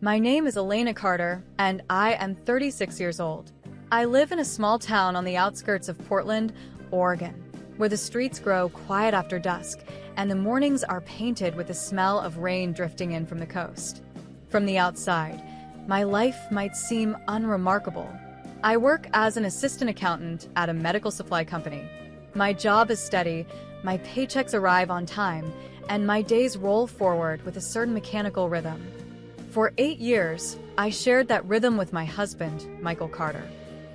My name is Elena Carter, and I am 36 years old. I live in a small town on the outskirts of Portland, Oregon, where the streets grow quiet after dusk, and the mornings are painted with the smell of rain drifting in from the coast. From the outside, my life might seem unremarkable. I work as an assistant accountant at a medical supply company. My job is steady, my paychecks arrive on time, and my days roll forward with a certain mechanical rhythm. For 8 years, I shared that rhythm with my husband, Michael Carter.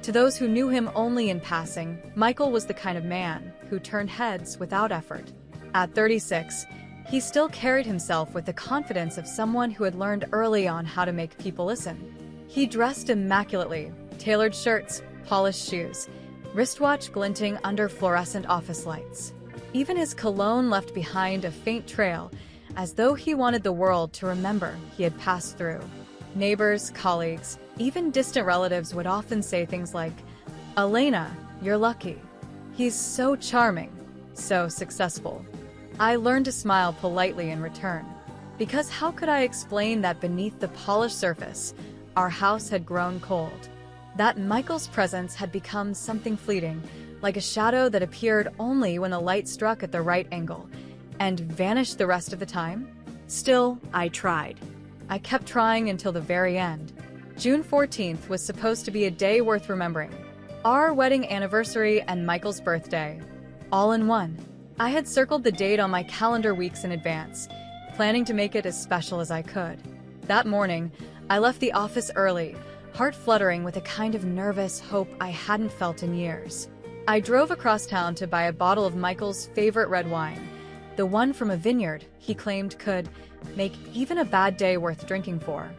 To those who knew him only in passing, Michael was the kind of man who turned heads without effort. At 36, he still carried himself with the confidence of someone who had learned early on how to make people listen. He dressed immaculately, tailored shirts, polished shoes, wristwatch glinting under fluorescent office lights. Even his cologne left behind a faint trail, as though he wanted the world to remember he had passed through. Neighbors, colleagues, even distant relatives would often say things like, "Elena, you're lucky. He's so charming, so successful." I learned to smile politely in return, because how could I explain that beneath the polished surface, our house had grown cold? That Michael's presence had become something fleeting, like a shadow that appeared only when the light struck at the right angle, and vanished the rest of the time? Still, I tried. I kept trying until the very end. June 14th was supposed to be a day worth remembering. Our wedding anniversary and Michael's birthday. All in one. I had circled the date on my calendar weeks in advance, planning to make it as special as I could. That morning, I left the office early, heart fluttering with a kind of nervous hope I hadn't felt in years. I drove across town to buy a bottle of Michael's favorite red wine, the one from a vineyard he claimed could make even a bad day worth drinking for.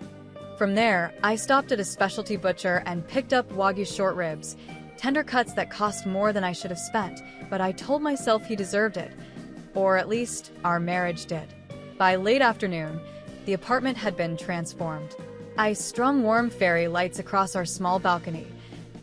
From there, I stopped at a specialty butcher and picked up Wagyu short ribs, tender cuts that cost more than I should have spent, but I told myself he deserved it, or at least our marriage did. By late afternoon, the apartment had been transformed. I strung warm fairy lights across our small balcony,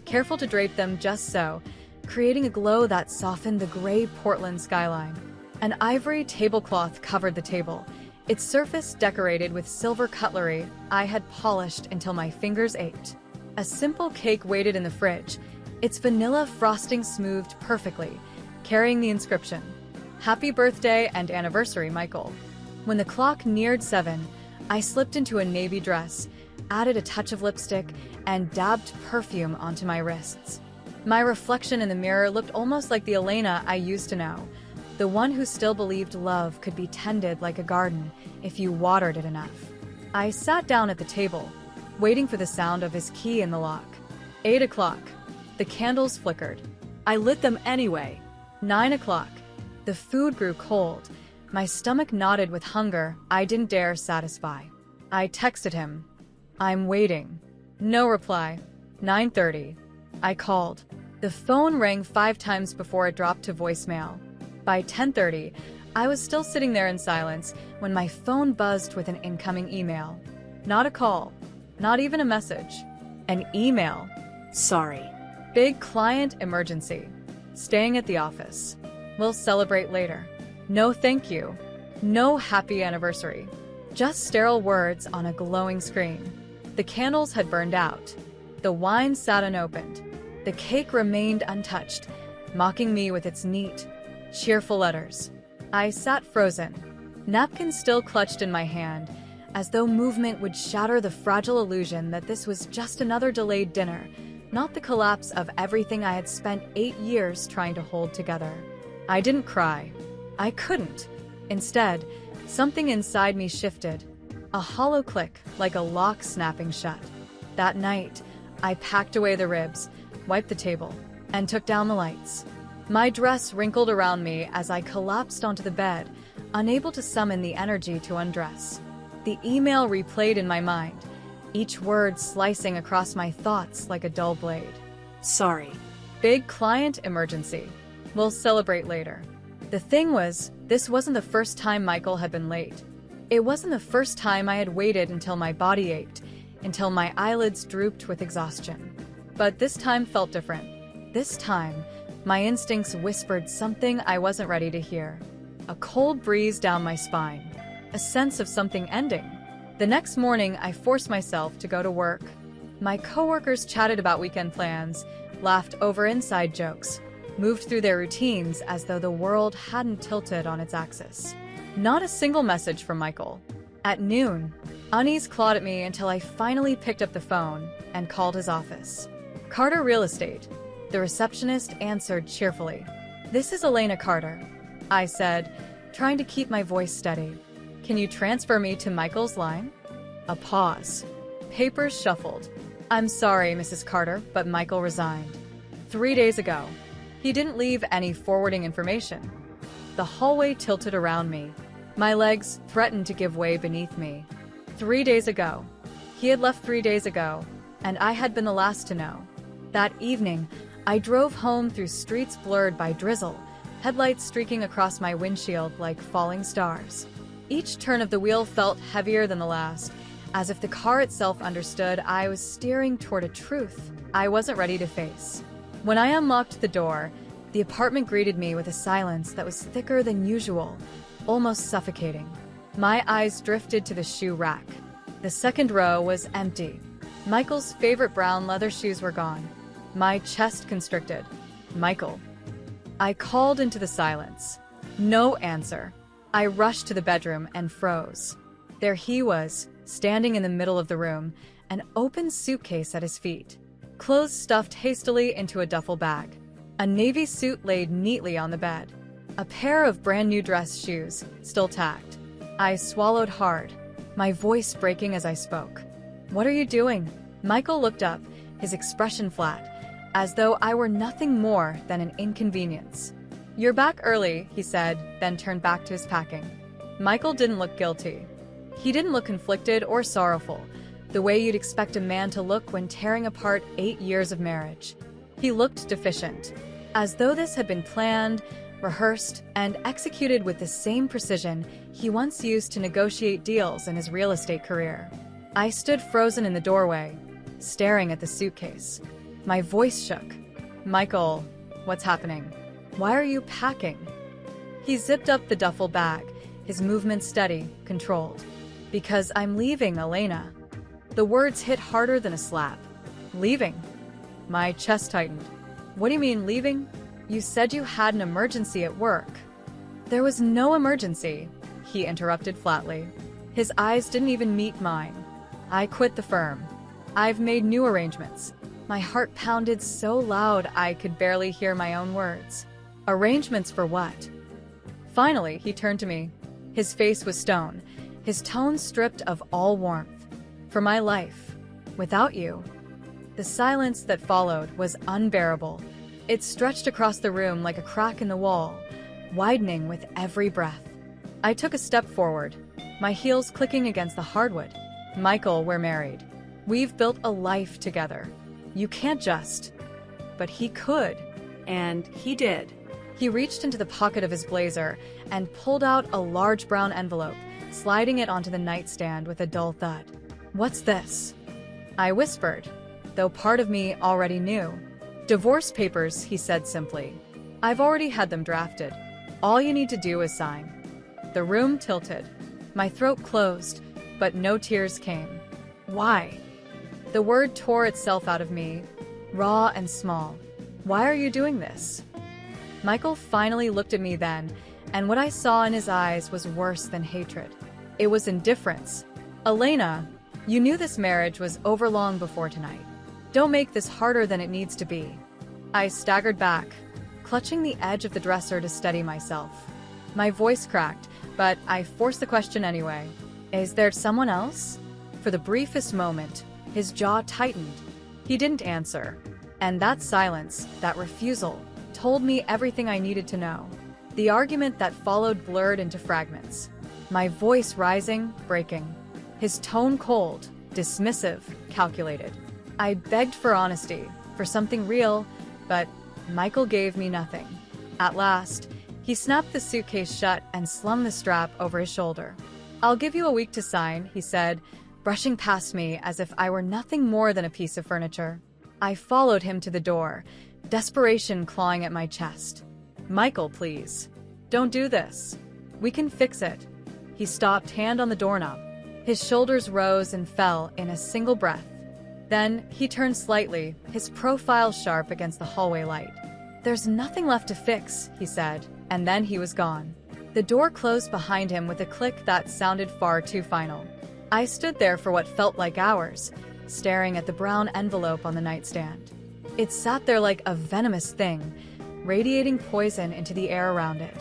careful to drape them just so, creating a glow that softened the gray Portland skyline. An ivory tablecloth covered the table, its surface decorated with silver cutlery I had polished until my fingers ached. A simple cake waited in the fridge, its vanilla frosting smoothed perfectly, carrying the inscription, "Happy birthday and anniversary, Michael." When the clock neared 7, I slipped into a navy dress, added a touch of lipstick, and dabbed perfume onto my wrists. My reflection in the mirror looked almost like the Elena I used to know, the one who still believed love could be tended like a garden if you watered it enough. I sat down at the table, waiting for the sound of his key in the lock. 8 o'clock. The candles flickered. I lit them anyway. 9 o'clock. The food grew cold. My stomach knotted with hunger I didn't dare satisfy. I texted him, "I'm waiting." No reply. 9:30. I called. The phone rang 5 times before it dropped to voicemail. By 10:30, I was still sitting there in silence when my phone buzzed with an incoming email. Not a call, not even a message. An email. "Sorry. Big client emergency. Staying at the office. We'll celebrate later. No thank you. No happy anniversary." Just sterile words on a glowing screen. The candles had burned out. The wine sat unopened. The cake remained untouched, mocking me with its neat, cheerful letters. I sat frozen, napkin still clutched in my hand, as though movement would shatter the fragile illusion that this was just another delayed dinner, not the collapse of everything I had spent 8 years trying to hold together. I didn't cry. I couldn't. Instead, something inside me shifted, a hollow click like a lock snapping shut. That night, I packed away the ribs, wiped the table, and took down the lights. My dress wrinkled around me as I collapsed onto the bed, unable to summon the energy to undress. The email replayed in my mind, each word slicing across my thoughts like a dull blade. "Sorry. Big client emergency. We'll celebrate later." The thing was, this wasn't the first time Michael had been late. It wasn't the first time I had waited until my body ached, until my eyelids drooped with exhaustion. But this time felt different. This time, my instincts whispered something I wasn't ready to hear. A cold breeze down my spine. A sense of something ending. The next morning, I forced myself to go to work. My coworkers chatted about weekend plans, laughed over inside jokes, moved through their routines as though the world hadn't tilted on its axis. Not a single message from Michael. At noon, unease clawed at me until I finally picked up the phone and called his office. Carter Real Estate. The receptionist answered cheerfully. "This is Elena Carter," I said, trying to keep my voice steady. "Can you transfer me to Michael's line?" A pause. Papers shuffled. "I'm sorry, Mrs. Carter, but Michael resigned 3 days ago. He didn't leave any forwarding information." The hallway tilted around me. My legs threatened to give way beneath me. 3 days ago. He had left 3 days ago, and I had been the last to know. That evening, I drove home through streets blurred by drizzle, headlights streaking across my windshield like falling stars. Each turn of the wheel felt heavier than the last, as if the car itself understood I was steering toward a truth I wasn't ready to face. When I unlocked the door, the apartment greeted me with a silence that was thicker than usual, almost suffocating. My eyes drifted to the shoe rack. The second row was empty. Michael's favorite brown leather shoes were gone. My chest constricted. "Michael." I called into the silence. No answer. I rushed to the bedroom and froze. There he was, standing in the middle of the room, an open suitcase at his feet. Clothes stuffed hastily into a duffel bag. A navy suit laid neatly on the bed. A pair of brand new dress shoes, still tacked. I swallowed hard, my voice breaking as I spoke. "What are you doing?" Michael looked up, his expression flat, as though I were nothing more than an inconvenience. "You're back early," he said, then turned back to his packing. Michael didn't look guilty. He didn't look conflicted or sorrowful, the way you'd expect a man to look when tearing apart 8 years of marriage. He looked deficient, as though this had been planned, rehearsed, and executed with the same precision he once used to negotiate deals in his real estate career. I stood frozen in the doorway, staring at the suitcase. My voice shook. "Michael, what's happening? Why are you packing?" He zipped up the duffel bag, his movements steady, controlled. "Because I'm leaving, Elena." The words hit harder than a slap. "Leaving?" My chest tightened. "What do you mean, leaving? You said you had an emergency at work." "There was no emergency," he interrupted flatly. His eyes didn't even meet mine. "I quit the firm. I've made new arrangements." My heart pounded so loud I could barely hear my own words. "Arrangements for what?" Finally, he turned to me. His face was stone, his tone stripped of all warmth. "For my life. Without you." The silence that followed was unbearable. It stretched across the room like a crack in the wall, widening with every breath. I took a step forward, my heels clicking against the hardwood. "Michael, we're married. We've built a life together. You can't just..." But he could. And he did. He reached into the pocket of his blazer and pulled out a large brown envelope, sliding it onto the nightstand with a dull thud. "What's this?" I whispered, though part of me already knew. "Divorce papers," he said simply. "I've already had them drafted. All you need to do is sign." The room tilted. My throat closed, but no tears came. "Why?" The word tore itself out of me, raw and small. "Why are you doing this?" Michael finally looked at me then, and what I saw in his eyes was worse than hatred. It was indifference. "Elena, you knew this marriage was over long before tonight. Don't make this harder than it needs to be." I staggered back, clutching the edge of the dresser to steady myself. My voice cracked, but I forced the question anyway. "Is there someone else?" For the briefest moment, his jaw tightened. He didn't answer. And that silence, that refusal, told me everything I needed to know. The argument that followed blurred into fragments. My voice rising, breaking. His tone cold, dismissive, calculated. I begged for honesty, for something real, but Michael gave me nothing. At last, he snapped the suitcase shut and slung the strap over his shoulder. "I'll give you a week to sign," he said, brushing past me as if I were nothing more than a piece of furniture. I followed him to the door, desperation clawing at my chest. "Michael, please. Don't do this. We can fix it." He stopped, hand on the doorknob. His shoulders rose and fell in a single breath. Then he turned slightly, his profile sharp against the hallway light. "There's nothing left to fix," he said, and then he was gone. The door closed behind him with a click that sounded far too final. I stood there for what felt like hours, staring at the brown envelope on the nightstand. It sat there like a venomous thing, radiating poison into the air around it.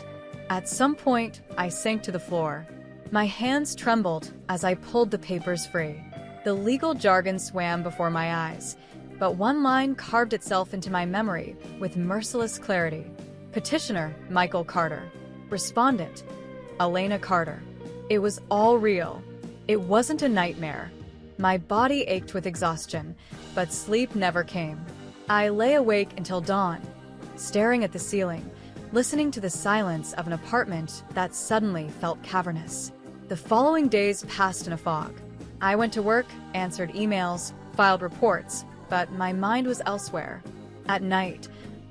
At some point, I sank to the floor. My hands trembled as I pulled the papers free. The legal jargon swam before my eyes, but one line carved itself into my memory with merciless clarity. Petitioner, Michael Carter. Respondent, Elena Carter. It was all real. It wasn't a nightmare. My body ached with exhaustion, but sleep never came. I lay awake until dawn, staring at the ceiling, listening to the silence of an apartment that suddenly felt cavernous. The following days passed in a fog. I went to work, answered emails, filed reports, but my mind was elsewhere. At night,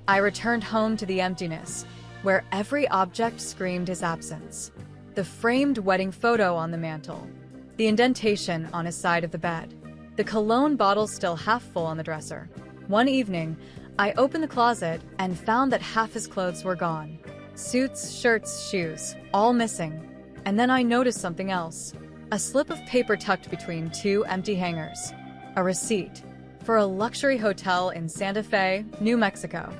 I returned home to the emptiness, where every object screamed his absence. The framed wedding photo on the mantel, the indentation on his side of the bed, the cologne bottle still half full on the dresser. One evening, I opened the closet and found that half his clothes were gone. Suits, shirts, shoes, all missing. And then I noticed something else. A slip of paper tucked between two empty hangers. A receipt for a luxury hotel in Santa Fe, New Mexico.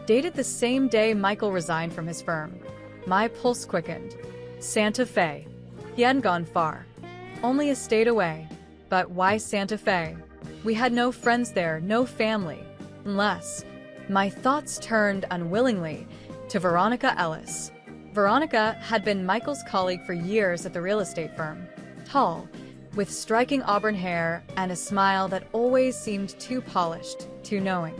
Dated the same day Michael resigned from his firm. My pulse quickened. Santa Fe. He hadn't gone far. Only a state away. But why Santa Fe? We had no friends there, no family. Unless... My thoughts turned unwillingly to Veronica Ellis. Veronica had been Michael's colleague for years at the real estate firm. Tall, with striking auburn hair and a smile that always seemed too polished, too knowing.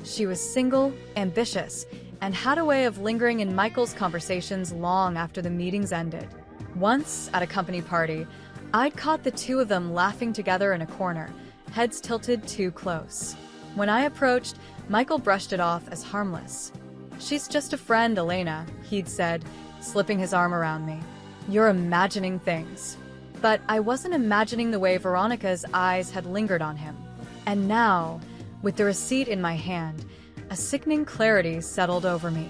She was single, ambitious, and had a way of lingering in Michael's conversations long after the meetings ended. Once, at a company party, I'd caught the two of them laughing together in a corner, heads tilted too close. When I approached, Michael brushed it off as harmless. "She's just a friend, Elena," he'd said, slipping his arm around me. "You're imagining things." But I wasn't imagining the way Veronica's eyes had lingered on him. And now, with the receipt in my hand, a sickening clarity settled over me.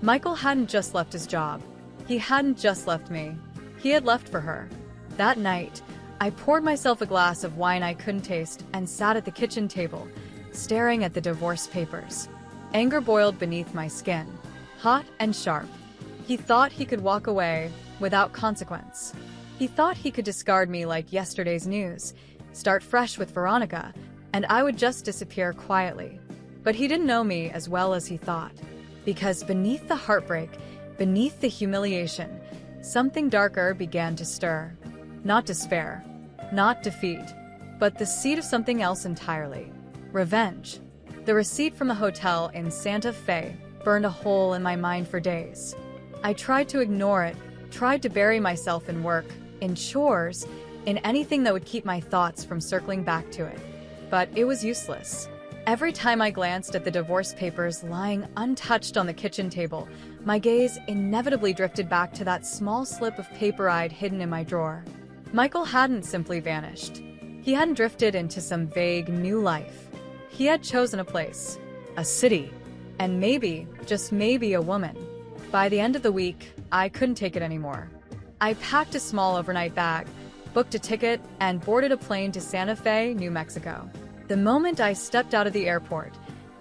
Michael hadn't just left his job. He hadn't just left me. He had left for her. That night, I poured myself a glass of wine I couldn't taste and sat at the kitchen table, staring at the divorce papers. Anger boiled beneath my skin, hot and sharp. He thought he could walk away without consequence. He thought he could discard me like yesterday's news, start fresh with Veronica, and I would just disappear quietly. But he didn't know me as well as he thought. Because beneath the heartbreak, beneath the humiliation, something darker began to stir. Not despair, not defeat, but the seed of something else entirely. Revenge. The receipt from the hotel in Santa Fe burned a hole in my mind for days. I tried to ignore it, tried to bury myself in work, in chores, in anything that would keep my thoughts from circling back to it. But it was useless. Every time I glanced at the divorce papers lying untouched on the kitchen table, my gaze inevitably drifted back to that small slip of paper I'd hidden in my drawer. Michael hadn't simply vanished. He hadn't drifted into some vague new life. He had chosen a place, a city, and maybe, just maybe, a woman. By the end of the week, I couldn't take it anymore. I packed a small overnight bag, booked a ticket, and boarded a plane to Santa Fe, New Mexico. The moment I stepped out of the airport,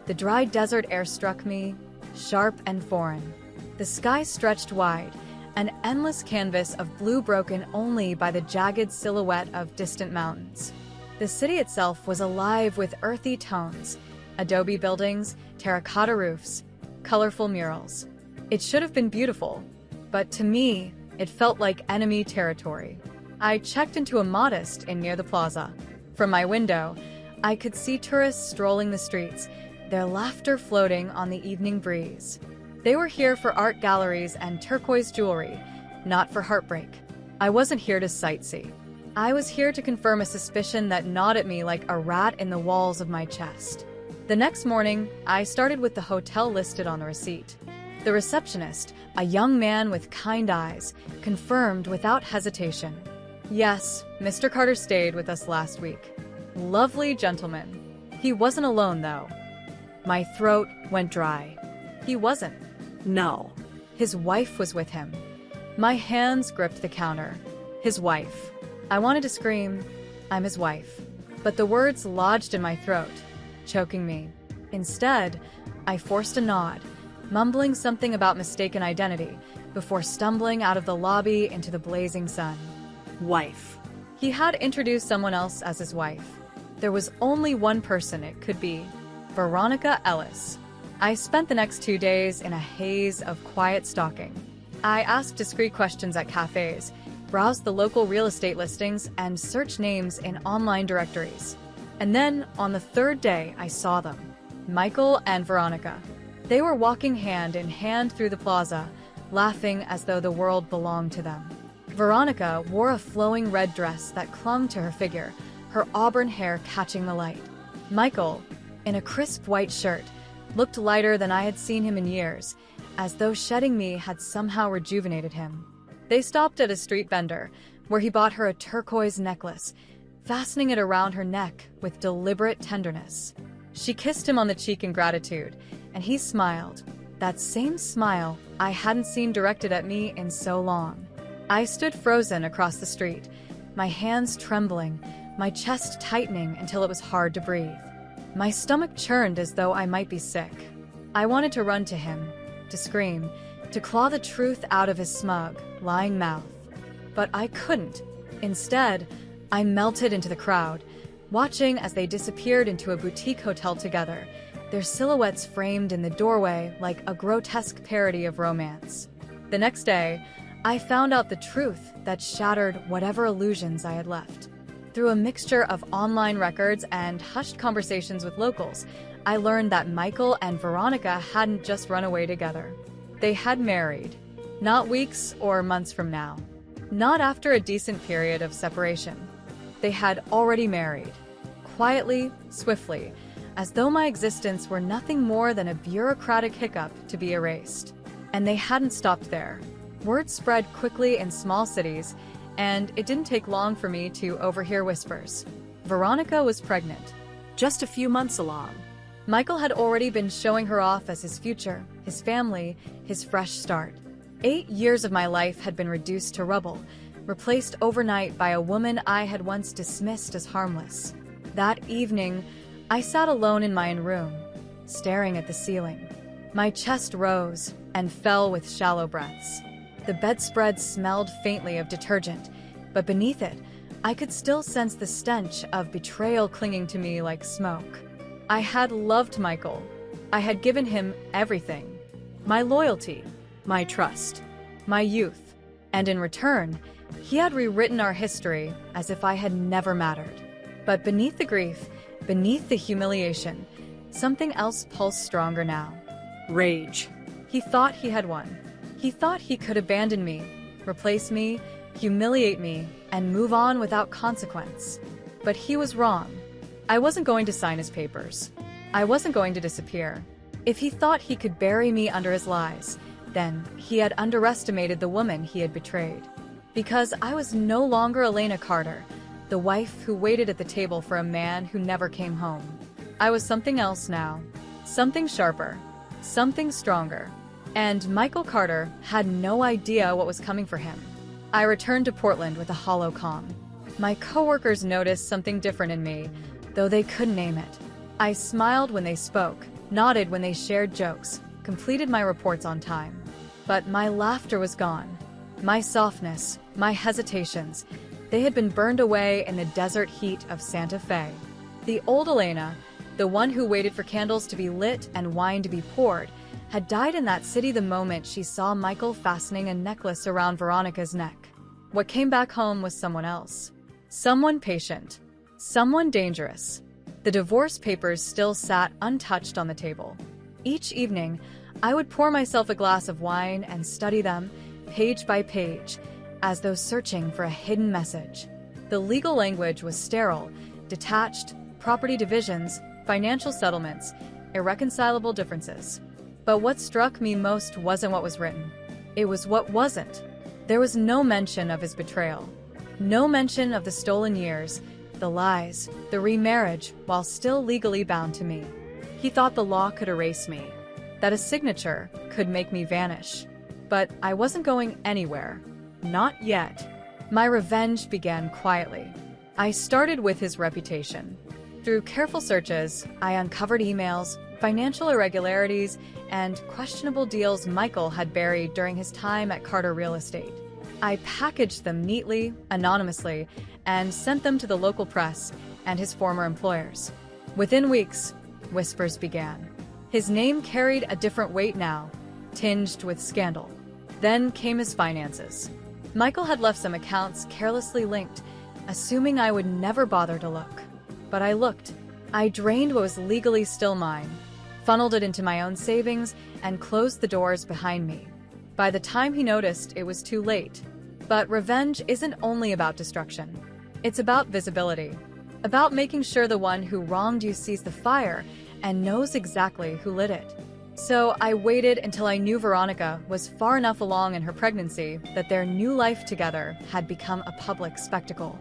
the dry desert air struck me, sharp and foreign. The sky stretched wide, an endless canvas of blue broken only by the jagged silhouette of distant mountains. The city itself was alive with earthy tones, adobe buildings, terracotta roofs, colorful murals. It should have been beautiful, but to me, it felt like enemy territory. I checked into a modest inn near the plaza. From my window, I could see tourists strolling the streets, their laughter floating on the evening breeze. They were here for art galleries and turquoise jewelry, not for heartbreak. I wasn't here to sightsee. I was here to confirm a suspicion that gnawed at me like a rat in the walls of my chest. The next morning, I started with the hotel listed on the receipt. The receptionist, a young man with kind eyes, confirmed without hesitation. Yes, Mr. Carter stayed with us last week. Lovely gentleman. He wasn't alone, though. My throat went dry. He wasn't. No. His wife was with him. My hands gripped the counter. His wife. I wanted to scream, "I'm his wife." But the words lodged in my throat, choking me. Instead, I forced a nod, mumbling something about mistaken identity, before stumbling out of the lobby into the blazing sun. Wife. He had introduced someone else as his wife. There was only one person it could be: Veronica Ellis. I spent the next 2 days in a haze of quiet stalking. I asked discreet questions at cafes, browsed the local real estate listings, and searched names in online directories. And then, on the third day, I saw them. Michael and Veronica. They were walking hand in hand through the plaza, laughing as though the world belonged to them. Veronica wore a flowing red dress that clung to her figure, her auburn hair catching the light. Michael, in a crisp white shirt, looked lighter than I had seen him in years, as though shedding me had somehow rejuvenated him. They stopped at a street vendor, where he bought her a turquoise necklace, fastening it around her neck with deliberate tenderness. She kissed him on the cheek in gratitude, and he smiled, that same smile I hadn't seen directed at me in so long. I stood frozen across the street, my hands trembling, my chest tightening until it was hard to breathe. My stomach churned as though I might be sick. I wanted to run to him, to scream, to claw the truth out of his smug, lying mouth. But I couldn't. Instead, I melted into the crowd, watching as they disappeared into a boutique hotel together, their silhouettes framed in the doorway like a grotesque parody of romance. The next day, I found out the truth that shattered whatever illusions I had left. Through a mixture of online records and hushed conversations with locals, I learned that Michael and Veronica hadn't just run away together. They had married. Not weeks or months from now. Not after a decent period of separation. They had already married. Quietly, swiftly, as though my existence were nothing more than a bureaucratic hiccup to be erased. And they hadn't stopped there. Word spread quickly in small cities, and it didn't take long for me to overhear whispers. Veronica was pregnant. Just a few months along. Michael had already been showing her off as his future, his family, his fresh start. 8 years of my life had been reduced to rubble, replaced overnight by a woman I had once dismissed as harmless. That evening, I sat alone in my own room, staring at the ceiling. My chest rose and fell with shallow breaths. The bedspread smelled faintly of detergent, but beneath it, I could still sense the stench of betrayal clinging to me like smoke. I had loved Michael. I had given him everything. My loyalty, my trust, my youth. And in return, he had rewritten our history as if I had never mattered. But beneath the grief, beneath the humiliation, something else pulsed stronger now. Rage. He thought he had won. He thought he could abandon me, replace me, humiliate me, and move on without consequence. But he was wrong. I wasn't going to sign his papers. I wasn't going to disappear. If he thought he could bury me under his lies, then he had underestimated the woman he had betrayed. Because I was no longer Elena Carter, the wife who waited at the table for a man who never came home. I was something else now. Something sharper. Something stronger. And Michael Carter had no idea what was coming for him. I returned to Portland with a hollow calm. My coworkers noticed something different in me, though they couldn't name it. I smiled when they spoke, nodded when they shared jokes, completed my reports on time. But my laughter was gone. My softness, my hesitations, they had been burned away in the desert heat of Santa Fe. The old Elena, the one who waited for candles to be lit and wine to be poured, had died in that city the moment she saw Michael fastening a necklace around Veronica's neck. What came back home was someone else. Someone patient. Someone dangerous. The divorce papers still sat untouched on the table. Each evening, I would pour myself a glass of wine and study them, page by page, as though searching for a hidden message. The legal language was sterile, detached, property divisions, financial settlements, irreconcilable differences. But what struck me most wasn't what was written. It was what wasn't. There was no mention of his betrayal. No mention of the stolen years, the lies, the remarriage, while still legally bound to me. He thought the law could erase me, that a signature could make me vanish. But I wasn't going anywhere. Not yet. My revenge began quietly. I started with his reputation. Through careful searches, I uncovered emails, financial irregularities, and questionable deals Michael had buried during his time at Carter Real Estate. I packaged them neatly, anonymously, and sent them to the local press and his former employers. Within weeks, whispers began. His name carried a different weight now, tinged with scandal. Then came his finances. Michael had left some accounts carelessly linked, assuming I would never bother to look. But I looked. I drained what was legally still mine, funneled it into my own savings, and closed the doors behind me. By the time he noticed, it was too late. But revenge isn't only about destruction. It's about visibility. About making sure the one who wronged you sees the fire and knows exactly who lit it. So I waited until I knew Veronica was far enough along in her pregnancy that their new life together had become a public spectacle.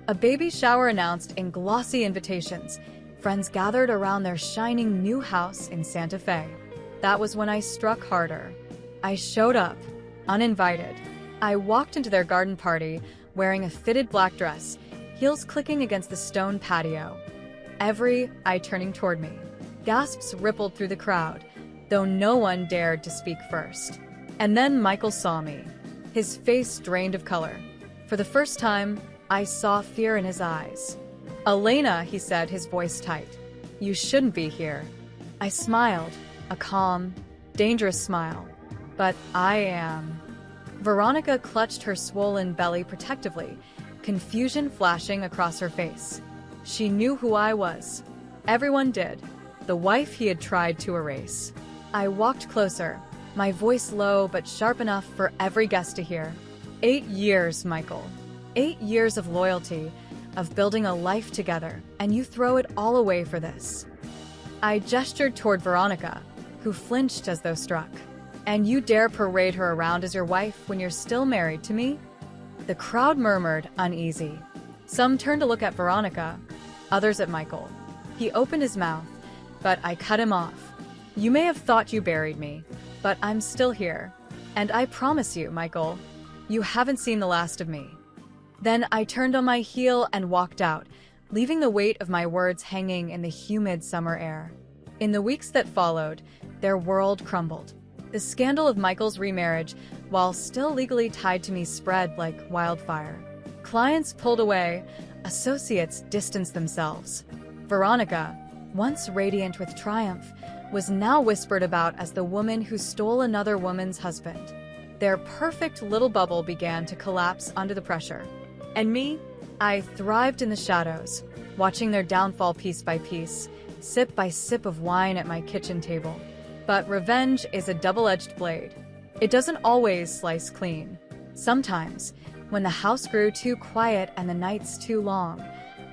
A baby shower announced in glossy invitations. Friends gathered around their shining new house in Santa Fe. That was when I struck harder. I showed up, uninvited. I walked into their garden party wearing a fitted black dress, heels clicking against the stone patio. Every eye turning toward me. Gasps rippled through the crowd, though no one dared to speak first. And then Michael saw me, his face drained of color. For the first time, I saw fear in his eyes. "Elena," he said, his voice tight. "You shouldn't be here." I smiled, a calm, dangerous smile. "But I am." Veronica clutched her swollen belly protectively, confusion flashing across her face. She knew who I was. Everyone did. The wife he had tried to erase. I walked closer, my voice low but sharp enough for every guest to hear. 8 years, Michael. 8 years of loyalty, of building a life together, and you throw it all away for this. I gestured toward Veronica, who flinched as though struck. "And you dare parade her around as your wife when you're still married to me?" The crowd murmured, uneasy. Some turned to look at Veronica, others at Michael. He opened his mouth, but I cut him off. "You may have thought you buried me, but I'm still here. And I promise you, Michael, you haven't seen the last of me." Then I turned on my heel and walked out, leaving the weight of my words hanging in the humid summer air. In the weeks that followed, their world crumbled. The scandal of Michael's remarriage, while still legally tied to me, spread like wildfire. Clients pulled away, associates distanced themselves. Veronica, once radiant with triumph, was now whispered about as the woman who stole another woman's husband. Their perfect little bubble began to collapse under the pressure. And me? I thrived in the shadows, watching their downfall piece by piece, sip by sip of wine at my kitchen table. But revenge is a double-edged blade. It doesn't always slice clean. Sometimes, when the house grew too quiet and the nights too long,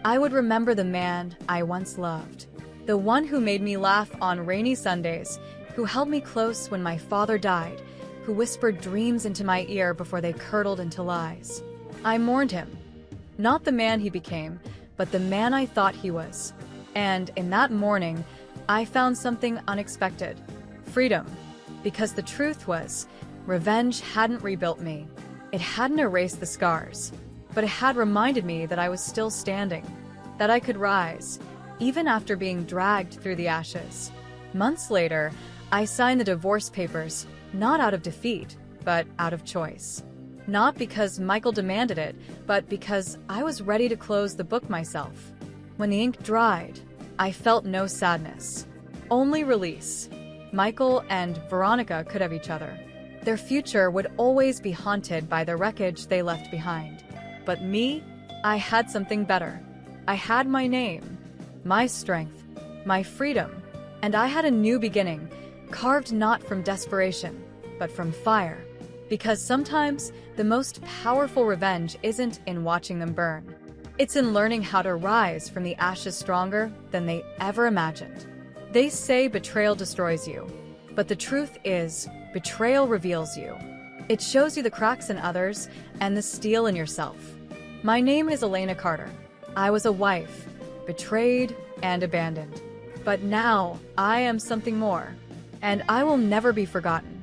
I would remember the man I once loved. The one who made me laugh on rainy Sundays, who held me close when my father died, who whispered dreams into my ear before they curdled into lies. I mourned him. Not the man he became, but the man I thought he was. And in that mourning, I found something unexpected. Freedom. Because the truth was, revenge hadn't rebuilt me. It hadn't erased the scars. But it had reminded me that I was still standing. That I could rise, even after being dragged through the ashes. Months later, I signed the divorce papers, not out of defeat, but out of choice. Not because Michael demanded it, but because I was ready to close the book myself. When the ink dried, I felt no sadness, only release. Michael and Veronica could have each other. Their future would always be haunted by the wreckage they left behind. But me, I had something better. I had my name, my strength, my freedom, and I had a new beginning, carved not from desperation, but from fire. Because sometimes, the most powerful revenge isn't in watching them burn. It's in learning how to rise from the ashes stronger than they ever imagined. They say betrayal destroys you, but the truth is, betrayal reveals you. It shows you the cracks in others and the steel in yourself. My name is Elena Carter. I was a wife, betrayed and abandoned. But now I am something more, and I will never be forgotten.